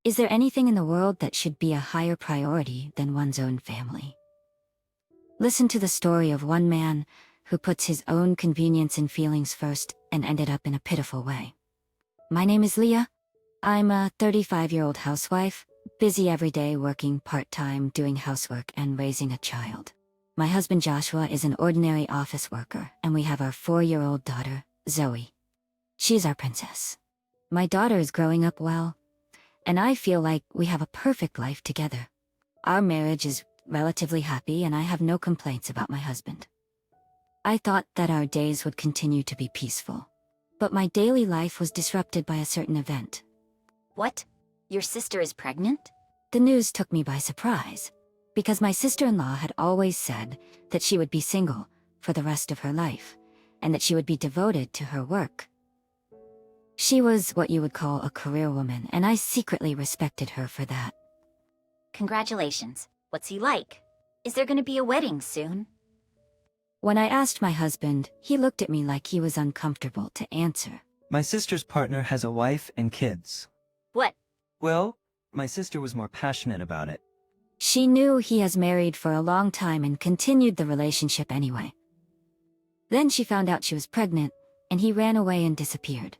Is there anything in the world that should be a higher priority than one's own family? Listen to the story of one man who puts his own convenience and feelings first and ended up in a pitiful way. My name is Leah. I'm a 35-year-old housewife, busy every day working part-time, doing housework and raising a child. My husband Joshua is an ordinary office worker, and we have our 4-year-old daughter, Zoe. She's our princess. My daughter is growing up well, and I feel like we have a perfect life together. Our marriage is relatively happy, and I have no complaints about my husband. I thought that our days would continue to be peaceful, but my daily life was disrupted by a certain event. What? Your sister is pregnant? The news took me by surprise, because my sister-in-law had always said that she would be single for the rest of her life, and that she would be devoted to her work. She was what you would call a career woman, and I secretly respected her for that. Congratulations. What's he like? Is there gonna be a wedding soon? When I asked my husband, he looked at me like he was uncomfortable to answer. My sister's partner has a wife and kids. What? Well, my sister was more passionate about it. She knew he has married for a long time and continued the relationship anyway. Then she found out she was pregnant, and he ran away and disappeared.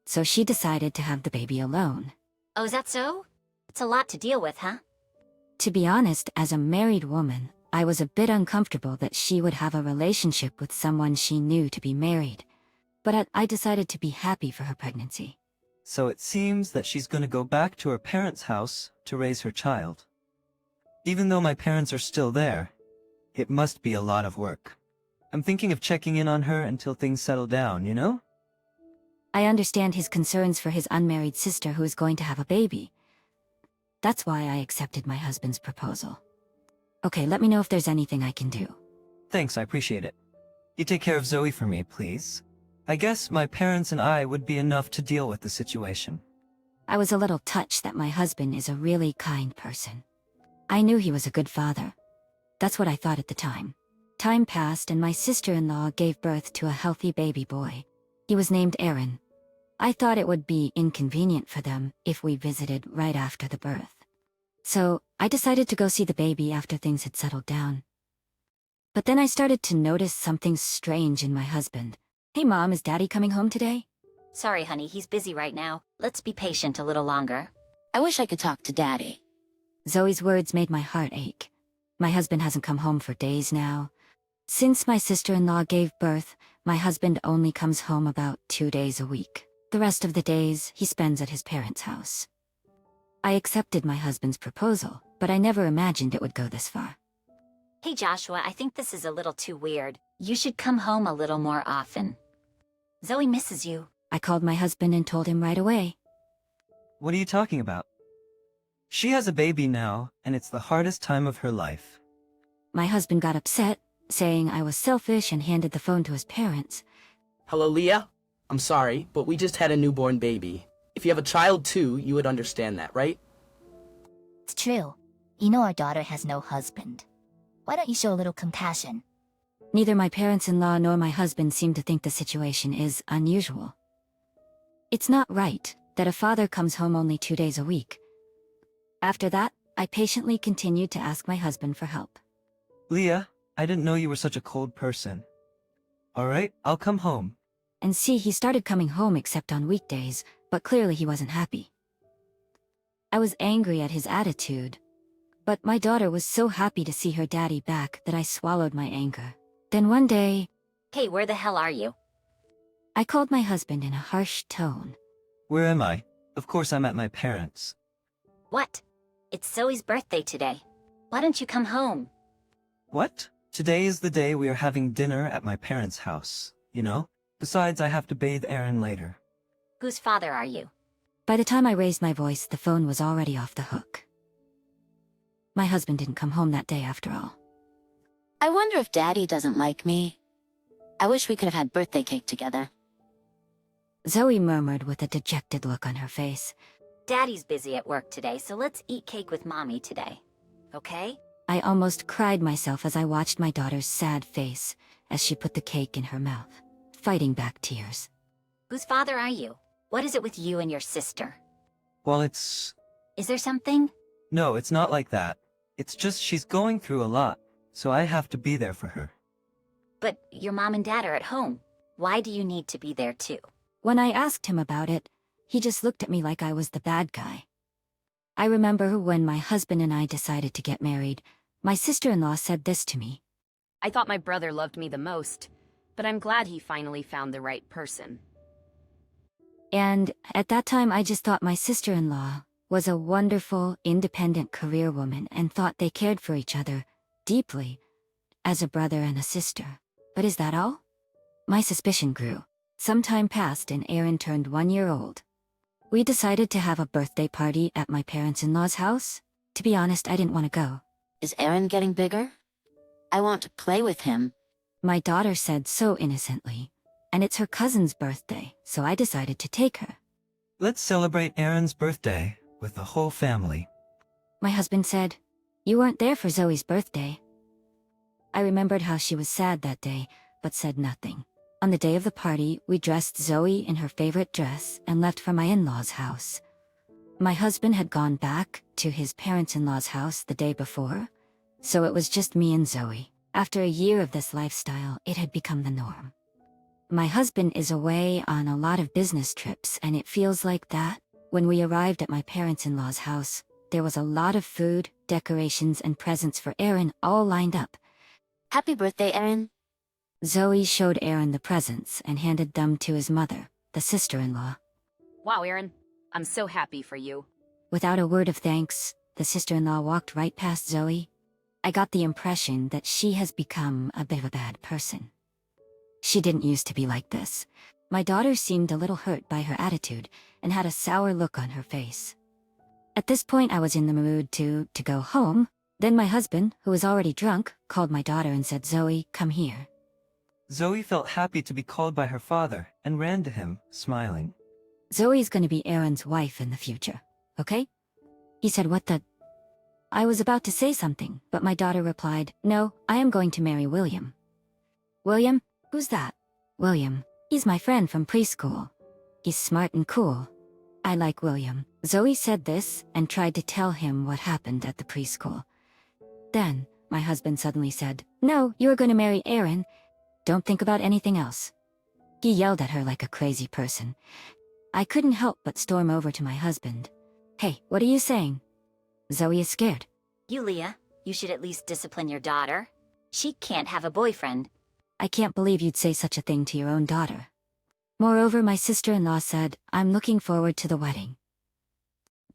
So she decided to have the baby alone. Oh, is that so? It's a lot to deal with, huh? To be honest, as a married woman, I was a bit uncomfortable that she would have a relationship with someone she knew to be married. But I decided to be happy for her pregnancy. So it seems that she's gonna go back to her parents' house to raise her child. Even though my parents are still there, it must be a lot of work. I'm thinking of checking in on her until things settle down, you know? I understand his concerns for his unmarried sister who is going to have a baby. That's why I accepted my husband's proposal. Okay, let me know if there's anything I can do. Thanks, I appreciate it. You take care of Zoe for me, please. I guess my parents and I would be enough to deal with the situation. I was a little touched that my husband is a really kind person. I knew he was a good father. That's what I thought at the time. Time passed and my sister-in-law gave birth to a healthy baby boy. He was named Aaron. I thought it would be inconvenient for them if we visited right after the birth. So, I decided to go see the baby after things had settled down. But then I started to notice something strange in my husband. Hey Mom, is Daddy coming home today? Sorry, honey, he's busy right now. Let's be patient a little longer. I wish I could talk to Daddy. Zoe's words made my heart ache. My husband hasn't come home for days now. Since my sister-in-law gave birth, my husband only comes home about 2 days a week. The rest of the days, he spends at his parents' house. I accepted my husband's proposal, but I never imagined it would go this far. Hey Joshua, I think this is a little too weird. You should come home a little more often. Zoe misses you. I called my husband and told him right away. What are you talking about? She has a baby now, and it's the hardest time of her life. My husband got upset, saying I was selfish, and handed the phone to his parents. Hello, Leah? I'm sorry, but we just had a newborn baby. If you have a child too, you would understand that, right? It's true. You know our daughter has no husband. Why don't you show a little compassion? Neither my parents-in-law nor my husband seem to think the situation is unusual. It's not right that a father comes home only 2 days a week. After that, I patiently continued to ask my husband for help. Leah, I didn't know you were such a cold person. Alright, I'll come home. And see, he started coming home except on weekdays, but clearly he wasn't happy. I was angry at his attitude. But my daughter was so happy to see her daddy back that I swallowed my anger. Then one day, Hey, where the hell are you? I called my husband in a harsh tone. Where am I? Of course I'm at my parents'. What? It's Zoe's birthday today. Why don't you come home? What? Today is the day we are having dinner at my parents' house, you know? Besides, I have to bathe Aaron later. Whose father are you? By the time I raised my voice, the phone was already off the hook. My husband didn't come home that day after all. I wonder if Daddy doesn't like me. I wish we could have had birthday cake together. Zoe murmured with a dejected look on her face. Daddy's busy at work today, so let's eat cake with Mommy today. Okay? I almost cried myself as I watched my daughter's sad face as she put the cake in her mouth, fighting back tears. Whose father are you? What is it with you and your sister? Well, Is there something? no, it's not like that. It's just she's going through a lot, so I have to be there for her. But your mom and dad are at home. Why do you need to be there too? When I asked him about it, he just looked at me like I was the bad guy. I remember when my husband and I decided to get married, my sister-in-law said this to me. I thought my brother loved me the most, but I'm glad he finally found the right person. And at that time, I just thought my sister-in-law was a wonderful, independent career woman and thought they cared for each other deeply, as a brother and a sister. But is that all? My suspicion grew. Some time passed and Aaron turned 1 year old. We decided to have a birthday party at my parents-in-law's house. To be honest, I didn't want to go. Is Aaron getting bigger? I want to play with him. My daughter said so innocently. And it's her cousin's birthday, so I decided to take her. Let's celebrate Aaron's birthday with the whole family. My husband said, "You weren't there for Zoe's birthday." I remembered how she was sad that day, but said nothing. On the day of the party, we dressed Zoe in her favorite dress and left for my in-laws' house. My husband had gone back to his parents-in-law's house the day before, so it was just me and Zoe. After a year of this lifestyle, it had become the norm. My husband is away on a lot of business trips, and it feels like that. When we arrived at my parents-in-law's house, there was a lot of food, decorations, and presents for Aaron all lined up. Happy birthday, Aaron. Zoe showed Aaron the presents and handed them to his mother, the sister-in-law. Wow, Aaron, I'm so happy for you. Without a word of thanks, the sister-in-law walked right past Zoe. I got the impression that she has become a bit of a bad person. She didn't used to be like this. My daughter seemed a little hurt by her attitude and had a sour look on her face. At this point, I was in the mood to go home. Then my husband, who was already drunk, called my daughter and said, "Zoe, come here." Zoe felt happy to be called by her father and ran to him, smiling. "Zoe's gonna be Aaron's wife in the future, okay?" He said, "What the?" I was about to say something, but my daughter replied, "No, I am going to marry William." "William? Who's that?" "William. He's my friend from preschool. He's smart and cool. I like William." Zoe said this and tried to tell him what happened at the preschool. Then, my husband suddenly said, "No, you're going to marry Aaron. Don't think about anything else." He yelled at her like a crazy person. I couldn't help but storm over to my husband. "Hey, what are you saying?" Zoe is scared. Leah, you should at least discipline your daughter. She can't have a boyfriend. "I can't believe you'd say such a thing to your own daughter." Moreover, my sister-in-law said, "I'm looking forward to the wedding.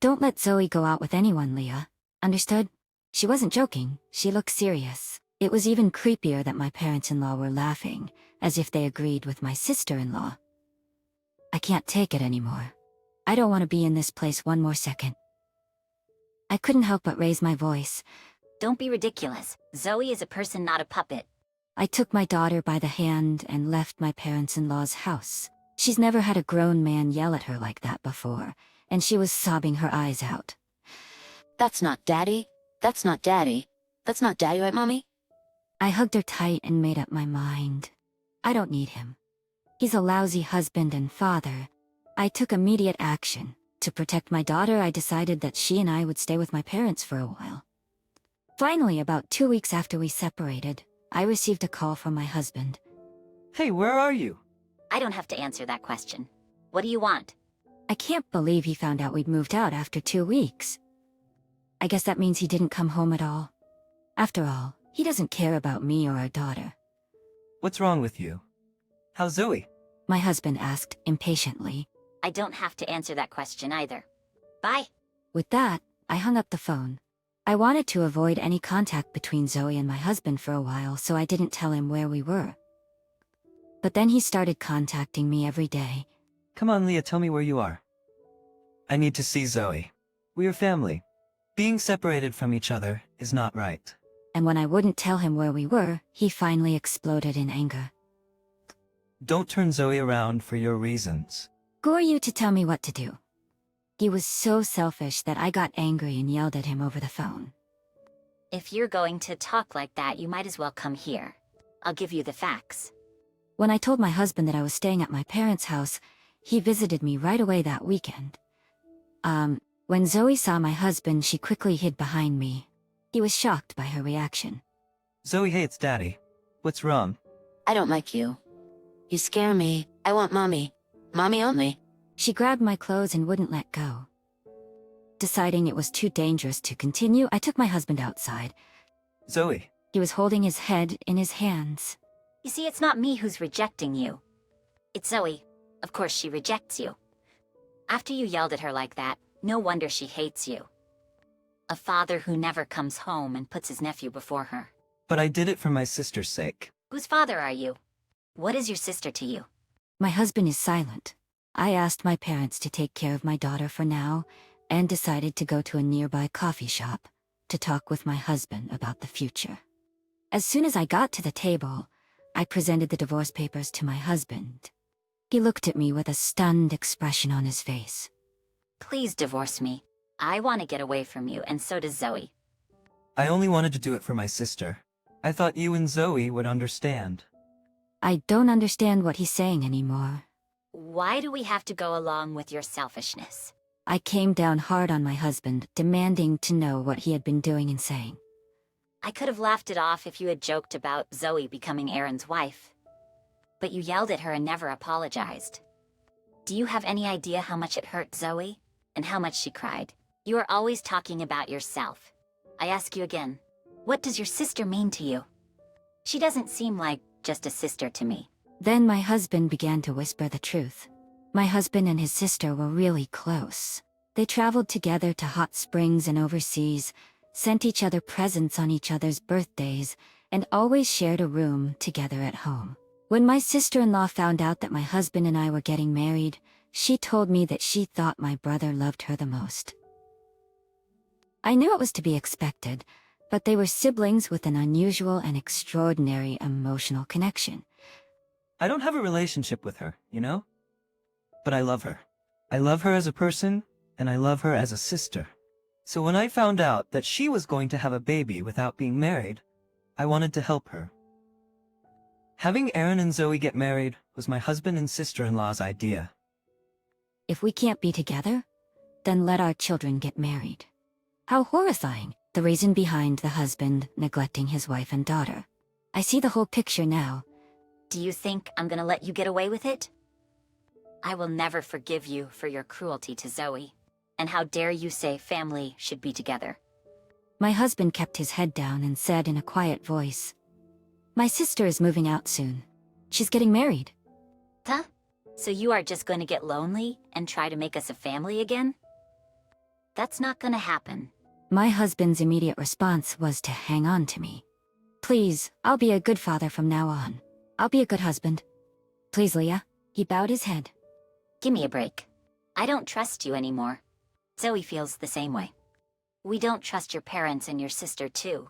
Don't let Zoe go out with anyone, Leah. Understood?" She wasn't joking, she looked serious. It was even creepier that my parents-in-law were laughing, as if they agreed with my sister-in-law. I can't take it anymore. I don't want to be in this place one more second. I couldn't help but raise my voice. Don't be ridiculous. Zoe is a person, not a puppet. I took my daughter by the hand and left my parents-in-law's house. She's never had a grown man yell at her like that before, and she was sobbing her eyes out. That's not Daddy. That's not Daddy. That's not Daddy, right, Mommy? I hugged her tight and made up my mind. I don't need him. He's a lousy husband and father. I took immediate action. To protect my daughter, I decided that she and I would stay with my parents for a while. Finally, about 2 weeks after we separated, I received a call from my husband. "Hey, where are you?" I don't have to answer that question. What do you want? I can't believe he found out we'd moved out after 2 weeks. I guess that means he didn't come home at all. After all, he doesn't care about me or our daughter. "What's wrong with you? How's Zoe?" My husband asked impatiently. I don't have to answer that question either. Bye. With that, I hung up the phone. I wanted to avoid any contact between Zoe and my husband for a while, so I didn't tell him where we were. But then he started contacting me every day. "Come on, Leah, tell me where you are. I need to see Zoe. We are family. Being separated from each other is not right." And when I wouldn't tell him where we were, he finally exploded in anger. "Don't turn Zoe around for your reasons." "Who are you to tell me what to do?" He was so selfish that I got angry and yelled at him over the phone. If you're going to talk like that, you might as well come here. I'll give you the facts. When I told my husband that I was staying at my parents' house, he visited me right away that weekend. When Zoe saw my husband, she quickly hid behind me. He was shocked by her reaction. Zoe hates Daddy. What's wrong? I don't like you. You scare me. I want mommy. Mommy only. She grabbed my clothes and wouldn't let go. Deciding it was too dangerous to continue, I took my husband outside. Zoe. He was holding his head in his hands. You see, it's not me who's rejecting you. It's Zoe. Of course she rejects you. After you yelled at her like that, no wonder she hates you. A father who never comes home and puts his nephew before her. But I did it for my sister's sake. Whose father are you? What is your sister to you? My husband is silent. I asked my parents to take care of my daughter for now, and decided to go to a nearby coffee shop to talk with my husband about the future. As soon as I got to the table, I presented the divorce papers to my husband. He looked at me with a stunned expression on his face. Please divorce me. I want to get away from you, and so does Zoe. I only wanted to do it for my sister. I thought you and Zoe would understand. I don't understand what he's saying anymore. Why do we have to go along with your selfishness? I came down hard on my husband, demanding to know what he had been doing and saying. I could have laughed it off if you had joked about Zoe becoming Aaron's wife. But you yelled at her and never apologized. Do you have any idea how much it hurt Zoe? And how much she cried? You are always talking about yourself. I ask you again, what does your sister mean to you? She doesn't seem like just a sister to me. Then my husband began to whisper the truth. My husband and his sister were really close. They traveled together to hot springs and overseas, sent each other presents on each other's birthdays, and always shared a room together at home. When my sister-in-law found out that my husband and I were getting married, she told me that she thought my brother loved her the most. I knew it was to be expected, but they were siblings with an unusual and extraordinary emotional connection. I don't have a relationship with her, you know? But I love her. I love her as a person, and I love her as a sister. So when I found out that she was going to have a baby without being married, I wanted to help her. Having Aaron and Zoe get married was my husband and sister-in-law's idea. If we can't be together, then let our children get married. How horrifying, the reason behind the husband neglecting his wife and daughter. I see the whole picture now. Do you think I'm gonna let you get away with it? I will never forgive you for your cruelty to Zoe. And how dare you say family should be together? My husband kept his head down and said in a quiet voice, "My sister is moving out soon. She's getting married." Huh? So you are just going to get lonely and try to make us a family again? That's not gonna happen. My husband's immediate response was to hang on to me. "Please, I'll be a good father from now on. I'll be a good husband. Please, Leah." He bowed his head. Give me a break. I don't trust you anymore. Zoe feels the same way. We don't trust your parents and your sister too.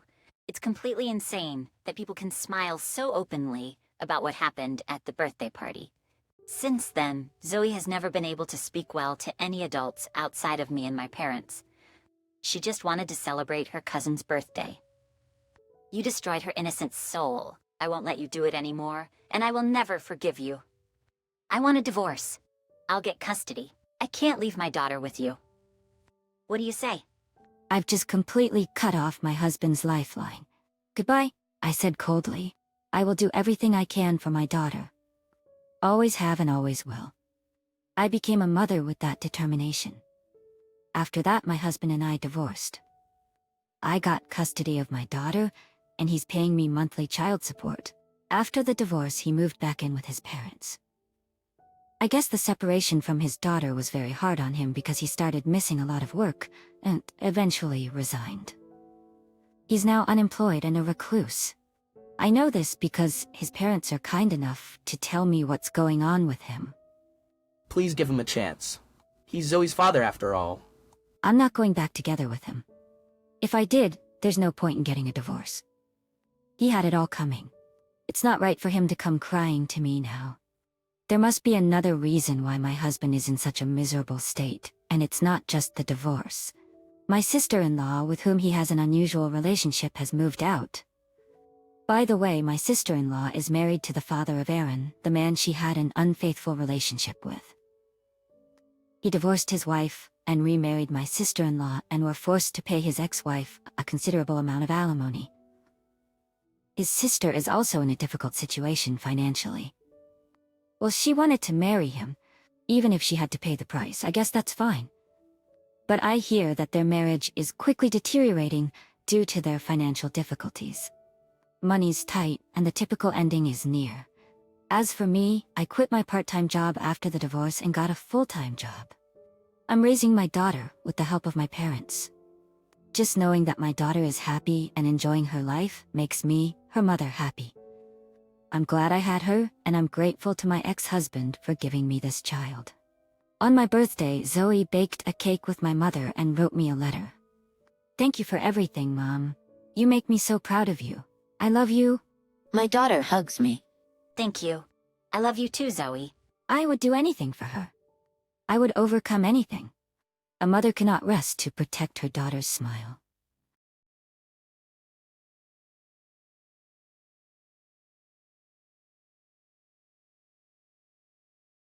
It's completely insane that people can smile so openly about what happened at the birthday party. Since then, Zoe has never been able to speak well to any adults outside of me and my parents. She just wanted to celebrate her cousin's birthday. You destroyed her innocent soul. I won't let you do it anymore, and I will never forgive you. I want a divorce. I'll get custody. I can't leave my daughter with you. What do you say? I've just completely cut off my husband's lifeline. "Goodbye," I said coldly. "I will do everything I can for my daughter. Always have and always will." I became a mother with that determination. After that, my husband and I divorced. I got custody of my daughter, and he's paying me monthly child support. After the divorce, he moved back in with his parents. I guess the separation from his daughter was very hard on him because he started missing a lot of work, and eventually resigned. He's now unemployed and a recluse. I know this because his parents are kind enough to tell me what's going on with him. Please give him a chance. He's Zoe's father after all. I'm not going back together with him. If I did, there's no point in getting a divorce. He had it all coming. It's not right for him to come crying to me now. There must be another reason why my husband is in such a miserable state, and it's not just the divorce. My sister-in-law, with whom he has an unusual relationship, has moved out. By the way, my sister-in-law is married to the father of Aaron, the man she had an unfaithful relationship with. He divorced his wife, and remarried my sister-in-law and were forced to pay his ex-wife a considerable amount of alimony. His sister is also in a difficult situation financially. Well, she wanted to marry him, even if she had to pay the price. I guess that's fine. But I hear that their marriage is quickly deteriorating due to their financial difficulties. Money's tight, and the typical ending is near. As for me, I quit my part-time job after the divorce and got a full-time job. I'm raising my daughter with the help of my parents. Just knowing that my daughter is happy and enjoying her life makes me, her mother, happy. I'm glad I had her, and I'm grateful to my ex-husband for giving me this child. On my birthday, Zoe baked a cake with my mother and wrote me a letter. Thank you for everything, Mom. You make me so proud of you. I love you. My daughter hugs me. Thank you. I love you too, Zoe. I would do anything for her. I would overcome anything. A mother cannot rest to protect her daughter's smile.